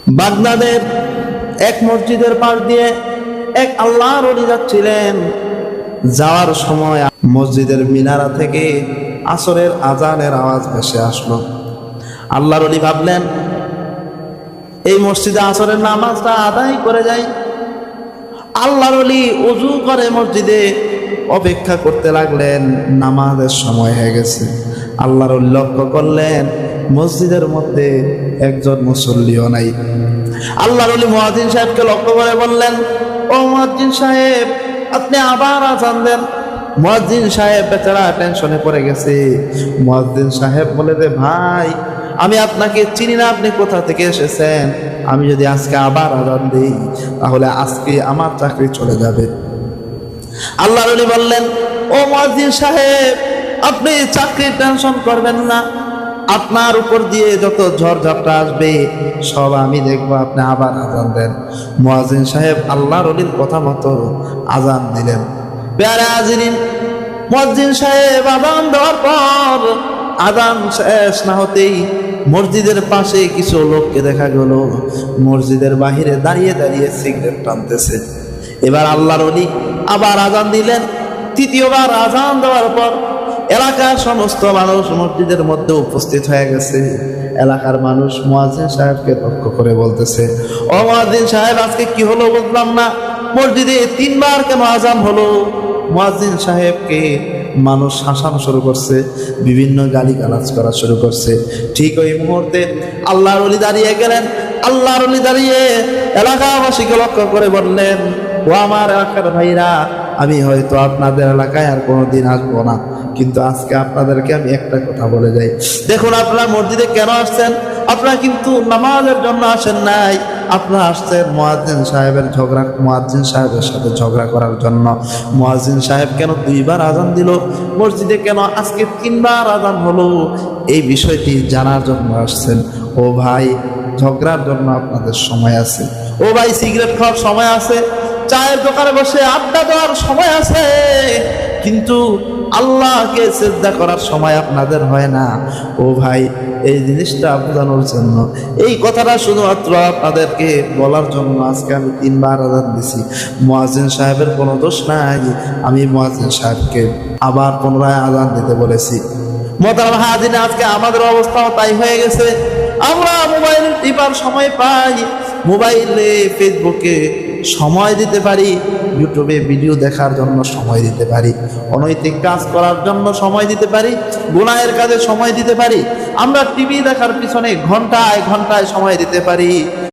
বাগদাদের এক মসজিদের পাশ দিয়ে এক আল্লাহর ওলি যাচ্ছিলেন। যাওয়ার সময় মসজিদের মিনারা থেকে আসরের আজানের আওয়াজ ভেসে আসলো। আল্লাহর ওলি ভাবলেন, এই মসজিদে আসরের নামাজটা আদায় করে যাই। আল্লাহর ওলি ওযু করে মসজিদে অপেক্ষা করতে লাগলেন। নামাজের সময় হয়ে গেছে। আল্লাহর ওলি লক্ষ্য করলেন মসজিদের মধ্যে একজন মুসল্লিও নাই। আল্লাহর ওলি মুয়াজ্জিন সাহেবকে লক্ষ্য করে বললেন, ও মুয়াজ্জিন সাহেব, আপনি আবার আজান দেন। মুয়াজ্জিন সাহেব বেচারা টেনশনে পড়ে গেছে। মুয়াজ্জিন সাহেব বলে, দে ভাই, আমি আপনাকে চিনি না, আপনি কোথা থেকে এসেছেন। আমি যদি আজকে আবার আজান দিই তাহলে আজকে আমার চাকরি চলে যাবে। আল্লাহর ওলি বললেন, ও মুয়াজ্জিন সাহেব, আপনি চাকরির টেনশন করবেন না। আপনার উপর দিয়ে যত ঝড়ঝাপটা আসবে সব আমি দেখবো, আপনি আবার আজান দেন। মুয়াজ্জিন সাহেব আল্লাহর ওলির কথা মতো আজান দিলেন। প্যারা হাজিরিন, মুয়াজ্জিন সাহেব আজান দেওয়ার পর আজান শেষ না হতেই মসজিদের পাশে কিছু লোককে দেখা গেল মসজিদের বাহিরে দাঁড়িয়ে দাঁড়িয়ে সিগারেট টানতেছে। এবার আল্লাহর ওলি আবার আজান দিলেন। তৃতীয়বার আজান দেওয়ার পর এলাকার সমস্ত মানুষ মসজিদের মধ্যে উপস্থিত হয়ে গেছে। এলাকার মানুষ মুয়াজ্জিন সাহেবকে লক্ষ্য করে বলতেছে, ও মুয়াজ্জিন সাহেব, আজকে কি হলো বুঝলাম না, মসজিদে 3 বার কেন আজান হলো? মুয়াজ্জিন সাহেবকে মানুষ হাসানো শুরু করছে, বিভিন্ন গালিগালাজ করা শুরু করছে। ঠিক ওই মুহূর্তে আল্লাহর ওলি দাঁড়িয়ে গেলেন। আল্লাহর ওলি দাঁড়িয়ে এলাকাবাসীকে লক্ষ্য করে বললেন, ও আমার এলাকার ভাইরা, আমি হয়তো আপনাদের এলাকায় আর কোনোদিন আসবো না, কিন্তু আজকে আপনাদেরকে আমি একটা কথা বলে যাই। দেখুন, আপনারা মসজিদে কেন আসছেন? আপনারা কিন্তু নামাজের জন্য আসেন নাই, আপনারা আসছেন মুয়াজ্জিন সাহেবের সাথে ঝগড়া করার জন্য। মুয়াজ্জিন সাহেব কেন 2 বার আজান দিল, মসজিদে কেন আজকে 3 বার আজান হলো, এই বিষয়টি জানার জন্য আসছেন। ও ভাই, ঝগড়ার জন্য আপনাদের সময় আছে। ও ভাই, সিগারেট খাওয়ার সময় আছে, চায়ের দোকানে বসে আড্ডা দেওয়ার সময় আছে, কিন্তু আল্লাহকে সিজদা করার সময় আপনাদের হয় না। ও ভাই, এই জিনিসটা বোঝানোর জন্য, এই কথাটা শুধুমাত্র আপনাদেরকে বলার জন্য আজকে আমি 3 বার আজান দিছি। মুয়াজ্জিন সাহেবের কোনো দোষ নাই, আমি মুয়াজ্জিন সাহেবকে আবার পুনরায় আজান দিতে বলেছি। মোহতারাম হাজিরিন, আজকে আমাদের অবস্থাও তাই হয়ে গেছে। আমরা মোবাইল টিপার সময় পাই, মোবাইলে ফেসবুকে সময় দিতে পারি, ইউটিউবে ভিডিও দেখার জন্য সময় দিতে পারি, অনৈতিক কাজ করার জন্য সময় দিতে পারি, গুনাহের কাজে সময় দিতে পারি, আমরা টিভি দেখার পিছনে ঘন্টায় ঘন্টায় সময় দিতে পারি।